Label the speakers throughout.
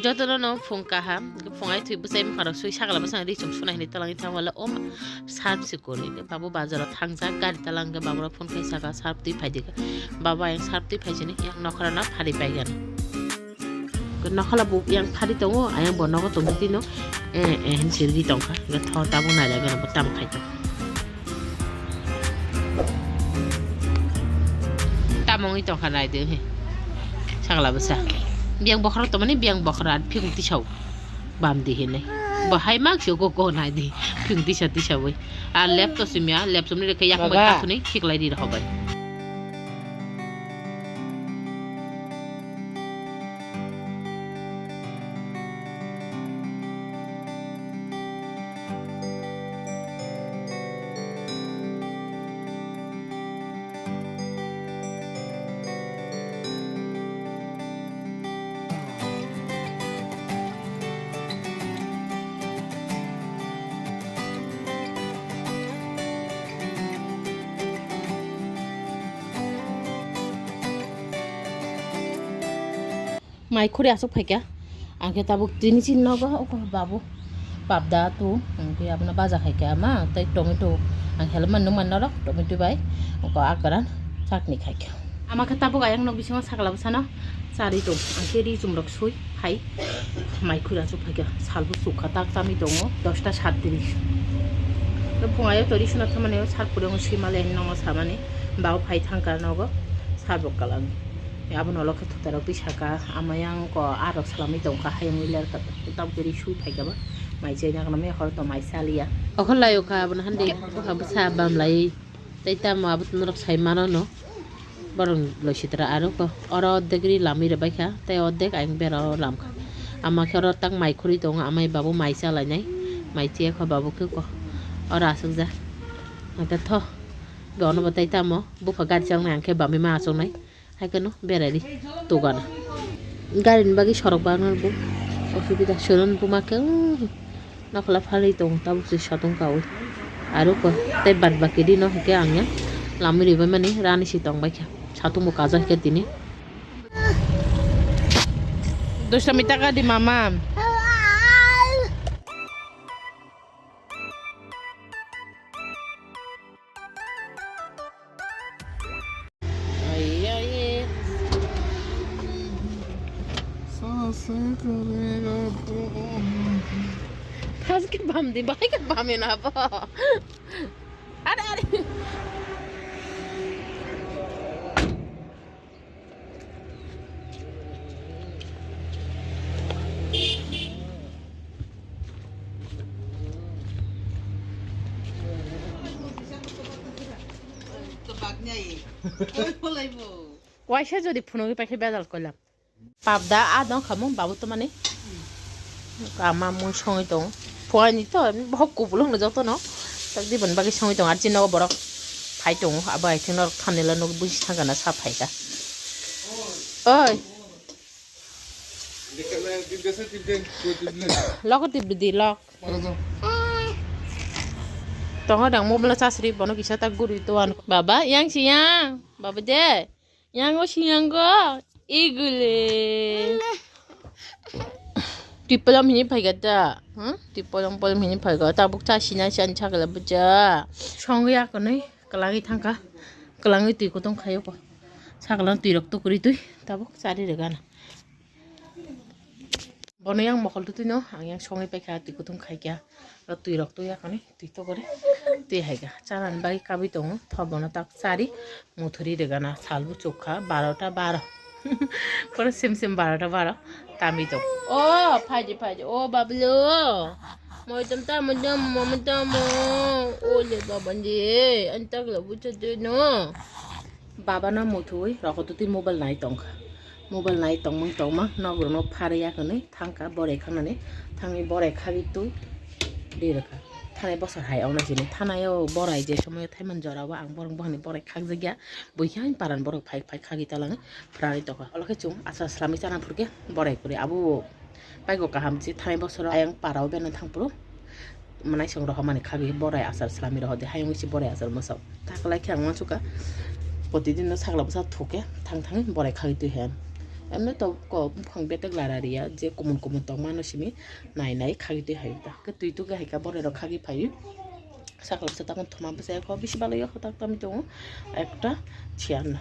Speaker 1: Jotono no phungkaha phungai thui busai mkhara sui sagala basang ri chum sunai ni talangi thawala om sarp si kori babu bazara thangja gari talanga babura phone kai saka sarp tui phaidika baba yang sarp tui phaijini yang nokhara na phari paigan nokhala bu yang phari tongo ayang bo nogo tongo tino hen sirgi tongka ga tho tabu nai la ga tam khaito tamongi tongka nai de he sagala basa biang bokra to mani biang bokra phing ti chau bam di he nei ba hai mak sio ko nai di phing ti sa wei a lap to simya lap somni re kayak ba ka thuni phik lai di ra hobai mai khuri asuk phaikya angke tabuk tini chin nogo oko babu babda tu angke apna baja khaikya ma tai tomato ang helman no man norok tomato bai oko akaran chutney khaikya amake tabuk ayang nok bising sakla basana sari to angke ri chumrok sui hai mai khuri asuk phaikya salbu sukha tak tami tongo 10 ta 37 to phungayo tori suna thamane sarpurong simale nongo samane baw phai thangka nogo sarbok kalang abon olok thutaro pisaka amayang ko arok salami tongka hayang wiler ka tab geri sui phaigaba mai jaina kana me hor to mai salia okhol layo ka abon hande ko habsa bam lai taita ma abut norok sai mano no barong loisitra aro ko oro degri lami re baikha tai odek aing bero lam ka ama khoro tak mai khuri tong amai babu mai salai nai mai tie kho babu ke ko ora asukja ata tho gono batai tamo bu phagat jang nang ke bami ma asung nai hai kono berari tugana garin bagi sorok banar bu osubida suron pumake nakla phali tong tabu si satong kau aro ko tai bad baki di no ke angya lamiri ba mani rani si tong baikha satung mu kaja ke tini 2 mitaka di mama Paski bam di baik kan bamin apa? Ada. Waisha jadi puno ke pakai bedal kolam. Pabda adon kamu babu tu mana? Kama mu songi tong. Puan itu bahok kubulung na joto no. Tak di ban bagi songi tong arjin no borok. Pai tong abai tin no khanela no busi thanga na sa pai ka. Oi. Lock di lock. Tong dang mo bela sasri bono kisa tak guru itu an. Baba yang siang. Baba de. Yang o siang go. Igule. 뒷바람 힘이 발겠다. 응? 뒷바람 힘이 발가. 따복차 시나시안 차글라 보자. 성의야 거네. kelang이 탕가. kelang이 뛰고 동 가요 봐. 차글랑 뛰럭도 그리 뛰. 따복 짜리를 가나. 번호 양 먹을 때 너. 양 성의 빼가 뛰고 동 가야. 너 뛰럭도 야 거네. 뛰도 그래. 뛰해가. 짜란 바이 까비 동. 더 번호 딱 짜리. 모터리를 가나. 살부 쪼카. 12টা 12. Pura sim bara tami to. Oh, paji. Oh, bablu. Mau tam. Oh, le babandi. Antak la buta de no. Baba na motoi, rakotuti mobile nai tong. Mobile nai tong mang no grono phariya kane thangka bore khanane. Thangi bore khagi tu diraka. Thane bosor hai auna jini thanayo borai je somoy thaiman jorawa ang borong bahani borai khag jagya boihan paran borok phai khagi talang prani toka oloke chung asa islami chana purke borai kore abu paigo kaham ji thane bosor ayang parao bena thangpuro manai song roha mani khagi borai asar islami roha de hayong isi borai asar masau taklai khang mansuka প্রতিদিন ছাগলা বসা থুকে থাং থাং বড়াই খাইতে হেন এমনি তো বুফাং বেতেক লারারিয়া যে common common তং মানুষমি নাই খাগি তুই হাইতা তুই তো হাইকা বরের খাগি ফাই সাকলা বসে তখন থমা বসে বেশি ভালো হতো আমি তো একটা ছিয়ান্ন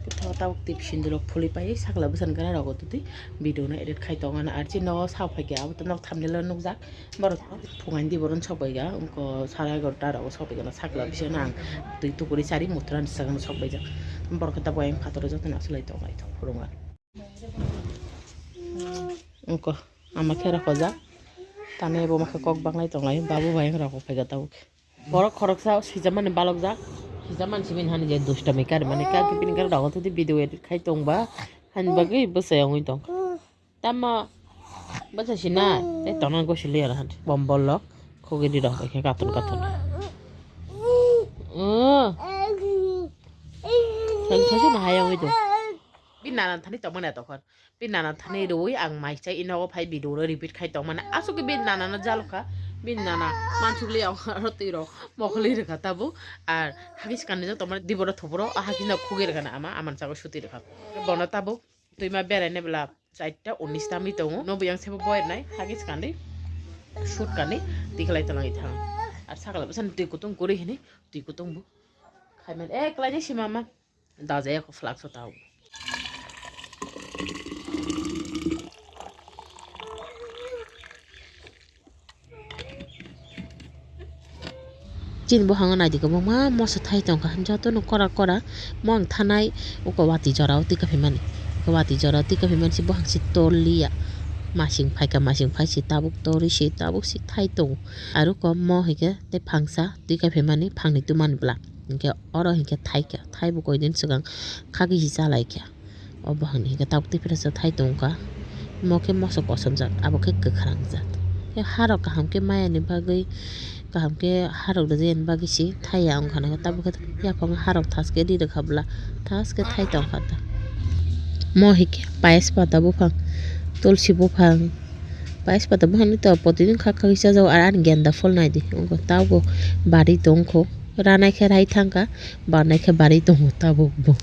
Speaker 1: কোথাও তাও টিপ সিন্দুর ফুলি পাই সাকলা বসান গানা রাগো তুই ভিডিও না এডিট খাইতো গানা আর যে ন সাও ফাইকে আবো তো ন থামনেল নুকজাক বড় ফুঙাইন দি বরন সবাইগা উনকো 11:30 রাগো সবাইগা সাকলা বসে না তুই তো করে চারি মুত্রান সাগানো সবাই যা বড় কথা বয়াম খাতরে যত না আসলেই তো গাইতো ফুরুঙা উনকো আমাকে রাখো যা তানে বমাকে কক বাংলাই তংলাই বাবু ভাইং রাখো ফাইগা তাও বড় খরক যাও সিজা মানে বালক যা সিজা মানসি মিন হানি যে দুষ্টামি কার মানে কাকে পিন কার রাগো তুই ভিডিও এডিট খাই তংবা হানি বাগै বসাयाव ওই তং তামা বসাসি না এই তনান গসিলি আর হান বম্বল খগেদি রাখ এখে কাতন খাইছো না হায়া ওই তো বিনানান থানি তমনে তখন বিনানান থানি রই আং মাইচাই ইনাও ফাই ভিডিও রিপিট খাই তমনে আসুকে বিনানানা জালকা বিনানা মানসুলি রতির মখলি রেখা তাবো আর হাগিস কানে যা তোমার দিবর থবর হাগিনা খুগে রেখা না আমার চাগো সুতি রেখা বনা তাবো তুই মা বেড়াইনে বেলা 4:19 আমি তো নবী আং সেবো বয়ের নাই হাগিস কানে শুট কানে দিখলাই তলাই থাং আর সাকলা বসান তুই কুতুং করে হেনে তুই কুতুং বু খাইমান একলাই যে সিমামা দাজায় এক ফ্লাক্স তাও চিন বহাং নাইদিকে মা মশা থাই তংকা যত ন করা মং থানাই ওকে ওয়াতি জরাও টিকা ফেমানি ওয়াতি জরাও টিকা ফেমানি সি বহাং সি তলিয়া মাসিং ফাইসি তাবুক তরি সি তাবুক সি থাই তং আরো কম ম হিকে তে ফাংসা টিকা ফেমানি ফাংনি তুমান ব্লা ইনকে অর হিকে থাইবো কয়দিন সিগাं খাগি হি जालायखे अ बहांनि हिके ताबुक टिफिरासो थाइ तंका मके मसक असनजात आबोके गोख्रांजात हारक काहामके मायानि बागै काहामके हारक जेन बागैसि थाइया अंखाना ताबुके याफां हारक थासके दिदो खाबला थासके थाइ तंखाता म हिके पायस पाता बुफां तुलसी बुफां पायस पाता बुफांनि तो प्रतिदिन खाखा जाव आर गेंदा फुल नायदि अंको ताबो बारि दंखो रानायखे राय थांका बारनायखे बारि दङ ताबुकबो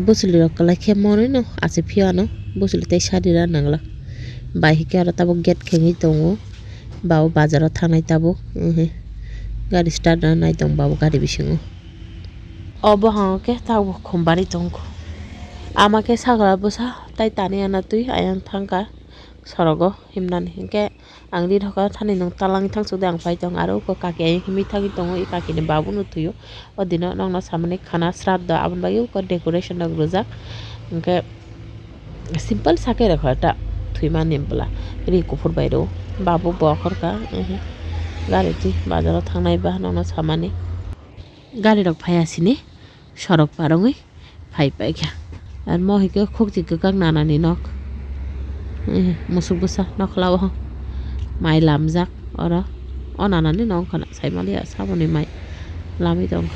Speaker 1: बुसुलि रकलायखे मने न आसे फियानो बुसुलि ताइ सारि राननांला बाहिके आरो ताबुक गेट खेङै दङ बाव बाजाराव थांनाय ताबुक गारि स्टार्ट नाय दं बाव गारि बिसिङो अबो हांके ताबुक खमबारि दंखो आमाके सागरा बुसा ताइ तानि आना तुइ आयां थांका सरगो हिमनानि हिंके आं रि ढका थानि नं तालांनि थांसुदे आं फाइ दं आरो को काके आइ हिमि थागि दङ इ काकिनि बाबु नुथुयो अदिनो नंना सामने खाना श्राद्ध आबन बागि को डेकोरेशन दग रोजा हिंके सिम्पल साके रखता थुइमा निमबला रि कुफुर बायरो बाबु बखरका गारि थि बाजाराव थांनाय बा नंना सामानि गारि रक फायासिनि सरक पारङै फाइ पाइखा आर महिके खोकजि गगां नानानि नक मुसुक बुसा नखलाव माइ लामजाक अर अनानानि नंखाना साइमालिया साबनि माइ लामि दं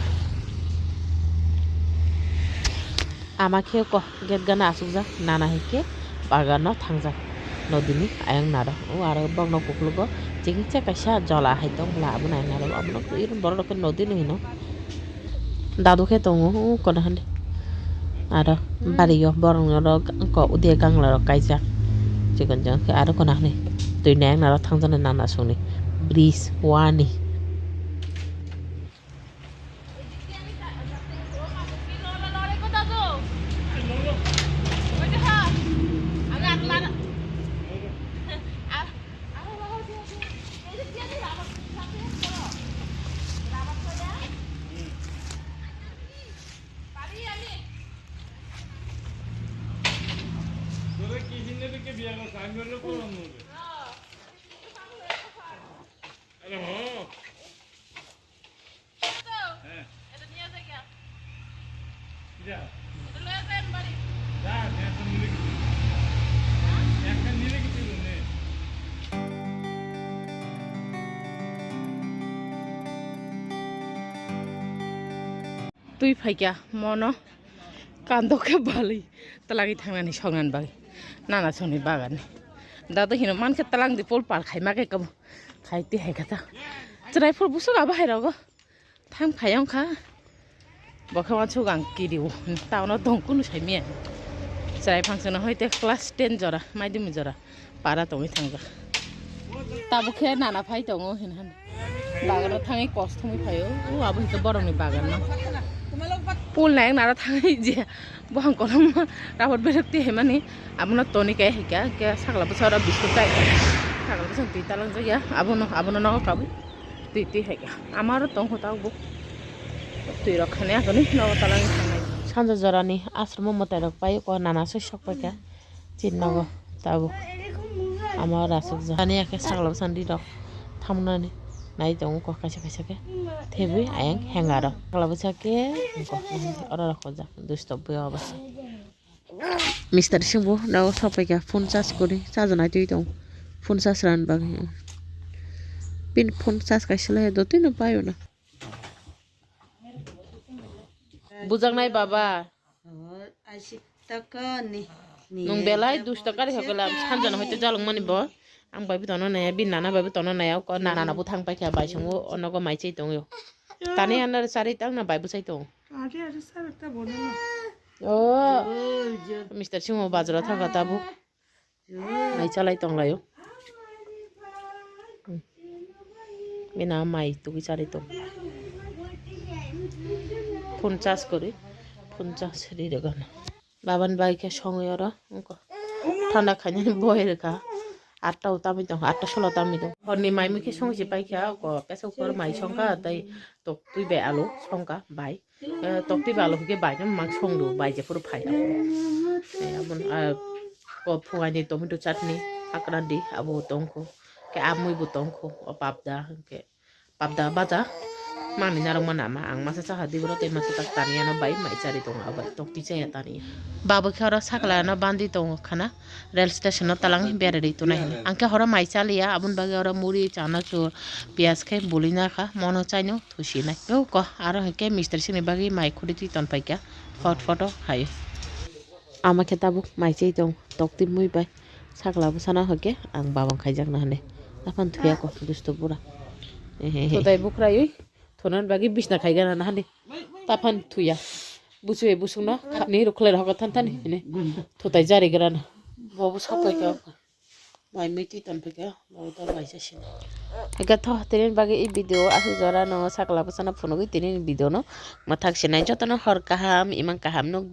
Speaker 1: आमाखे क गेट गाना आसुकजा नाना हिके बागानाव थांजा नदिनि आयं नारा ओ आरो बगन कुखलुगो जिंचे काइसा जला हाय दं लाबो नाय नारा अबन इरन बर रक नदिनि हिनो दादुखे दङ ओ कनाहानि आरो बारियो बरन क उदे गांला काइजा चिकन जंके आरो कनाहानि तुइ नायं नारा थांजानो नाना सुनि ब्रिज वानि तुइ फाइका मनो कान्दोके बालै तलागि थांनानै संनानै बागै नाना सोंनि बागान दादा हिनो मानखे तलां दि पोल पार खाइ माके कब खाइते है कथा चराइ फुल बुसु गाबा है रगो थां फायं खा बखवा छु गां किरिउ टाउन दं कुनु साइमे Serai function hoite class 10 jora maidimi jora para tongi thangja tabu khe nana phai tongo hinhan bagano thangi cost thumi phayo o abu hito boroni bagan na pul nai nara thangi je bohang kolom rapot berekti hemani abuno toni kai hika ke sakla bosara biskut kai sakla bosan ti talang jaya abuno no kabu ti hika amaro tong hota bu ti rakhane agoni no talang thangai sanja jorani ashram motai rok pai ko nana se sok paika chinnago tabu amar rasuk jani ake sakla bosan di rok thamnani nai tong ko kaisa kaisa ke thebi ayang hengaro sakla bosa ke ko ora rakho ja dustobbe obasa Mr. Singbo naw sapaika phone charge kori charge tui tong phone charge ran bag pin phone charge kaisala do tui no payo na bujang nai baba
Speaker 2: asik taka ni
Speaker 1: nung belai 2 taka ri hokelam sanjana hoite jalung mani bo ang babi tono na bin nana babi tono na ko nana na bu thang paika bai sungo onogo mai chei tong yo tani anar sari tang na bai bu sai tong
Speaker 2: ari sarta bonena
Speaker 1: oh Mr. Singbo bazara thaka tabu mai chalai tong layo mina mai tugi chari tong phone charge kori phone charge ri de gana baban bai ke songo ora ko thanda khani boy ka 8টা utami tong 8টা 16 tami tong honni mai mi ke songo si pai kha ko pesa kor mai songka tai tok tui be alu songka bai tok tui be alu ke bai nam mang song do bai je pur phai abon ko phungani tomato chutney akrandi abo tongko ke amui bu tongko papda baja mani narong manama ang masa cha hadi bro te masa tak tania na bai mai chari tong aba tok ti chaya tani babu khara sakla na bandi tong khana rail station na talang beredi to nai angke hora mai chalia abun bage hora muri chana chur pias khai bulina kha mono chaino thusi nai yo ko aro heke Mr. Singni bagi mai khudi ti ton paika photo hai ama khetabu mai chei tong tok ti mui bai sakla bu sana hake ang babang khaijak na hane afan thuya ko dusto pura to dai bukrayui thonan bagi bisna khaigana na hane tafan thuya busu busungna khani rukhle hoga than ne thotai jari grana babu sapai ka mai meti tan peka babu tar baisa sin ega tho tenen bagi i video asu jora no sakla basana phono gi tenen video no mathak sinai jotana hor kaham imang kaham nok